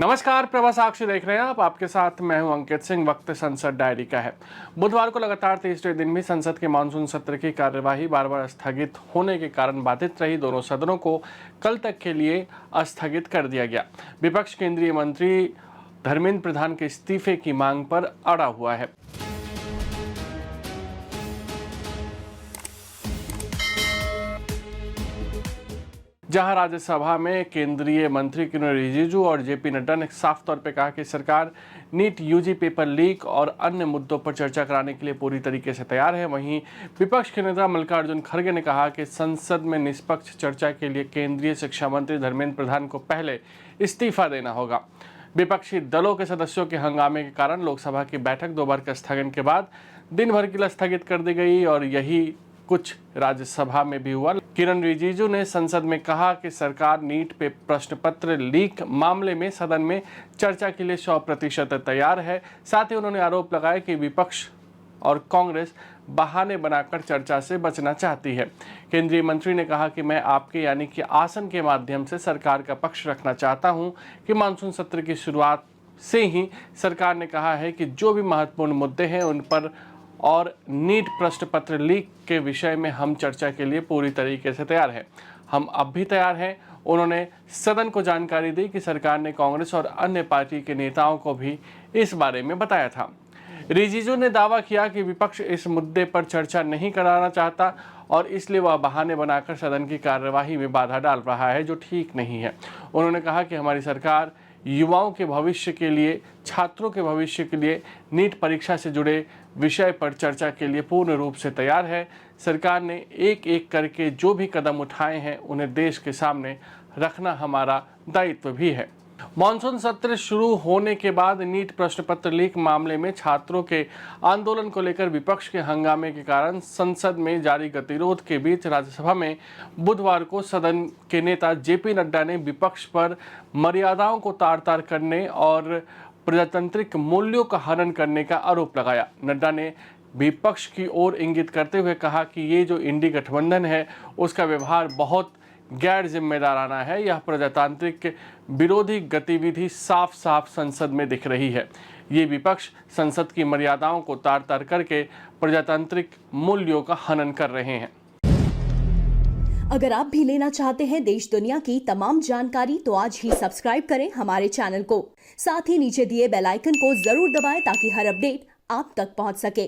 नमस्कार, प्रभा साक्षी देख रहे हैं आप। आपके साथ मैं हूं अंकित सिंह। वक्त संसद डायरी का है। बुधवार को लगातार तीसरे दिन भी संसद के मानसून सत्र की कार्यवाही बार बार स्थगित होने के कारण बाधित रही। दोनों सदनों को कल तक के लिए स्थगित कर दिया गया। विपक्ष केंद्रीय मंत्री धर्मेंद्र प्रधान के इस्तीफे की मांग पर अड़ा हुआ है। जहां राज्यसभा में केंद्रीय मंत्री किरेन रिजिजू और जेपी नड्डा ने साफ तौर पर कहा कि सरकार नीट यूजी पेपर लीक और अन्य मुद्दों पर चर्चा कराने के लिए पूरी तरीके से तैयार है, वहीं विपक्ष के नेता मल्लिकार्जुन खड़गे ने कहा कि संसद में निष्पक्ष चर्चा के लिए केंद्रीय शिक्षा मंत्री धर्मेंद्र प्रधान को पहले इस्तीफा देना होगा। विपक्षी दलों के सदस्यों के हंगामे के कारण लोकसभा की बैठक 2 बार के स्थगन के बाद दिन भर के लिए स्थगित कर दी गई और यही कुछ राज्यसभा में भी हुआ। किरेन रिजिजू ने संसद में कहा कि सरकार नीट पे प्रश्न पत्र लीक मामले में सदन में चर्चा के लिए 100% तैयार है। साथ ही उन्होंने आरोप लगाया कि विपक्ष और कांग्रेस बहाने बनाकर चर्चा से बचना चाहती है। केंद्रीय मंत्री ने कहा कि मैं आपके यानी कि आसन के माध्यम से सरकार का पक्ष रखना चाहता हूं कि मानसून सत्र की शुरुआत से ही सरकार ने कहा है कि जो भी महत्वपूर्ण मुद्दे हैं उन पर और नीट प्रश्न पत्र लीक के विषय में हम चर्चा के लिए पूरी तरीके से तैयार हैं। हम अब भी तैयार हैं। उन्होंने सदन को जानकारी दी कि सरकार ने कांग्रेस और अन्य पार्टी के नेताओं को भी इस बारे में बताया था। रिजिजू ने दावा किया कि विपक्ष इस मुद्दे पर चर्चा नहीं कराना चाहता और इसलिए वह बहाने बनाकर सदन की कार्यवाही में बाधा डाल रहा है, जो ठीक नहीं है। उन्होंने कहा कि हमारी सरकार युवाओं के भविष्य के लिए, छात्रों के भविष्य के लिए नीट परीक्षा से जुड़े विषय पर चर्चा के लिए पूर्ण रूप से तैयार है। सरकार ने एक एक करके जो भी कदम उठाए हैं उन्हें देश के सामने रखना हमारा दायित्व भी है। मानसून सत्र शुरू होने के बाद नीट प्रश्न पत्र लीक मामले में छात्रों के आंदोलन को लेकर विपक्ष के हंगामे के कारण संसद में जारी गतिरोध के बीच राज्यसभा में बुधवार को सदन के नेता जेपी नड्डा ने विपक्ष पर मर्यादाओं को तार-तार करने और प्रजातांत्रिक मूल्यों का हनन करने का आरोप लगाया। नड्डा ने विपक्ष की ओर इंगित करते हुए कहा कि ये जो इंडी गठबंधन है उसका व्यवहार बहुत गैर जिम्मेदाराना है। यह प्रजातांत्रिक विरोधी गतिविधि साफ साफ संसद में दिख रही है। ये विपक्ष संसद की मर्यादाओं को तार-तार करके प्रजातांत्रिक मूल्यों का हनन कर रहे हैं। अगर आप भी लेना चाहते हैं देश दुनिया की तमाम जानकारी तो आज ही सब्सक्राइब करें हमारे चैनल को। साथ ही नीचे दिए बेल आइकन को जरूर दबाएं ताकि हर अपडेट आप तक पहुंच सके।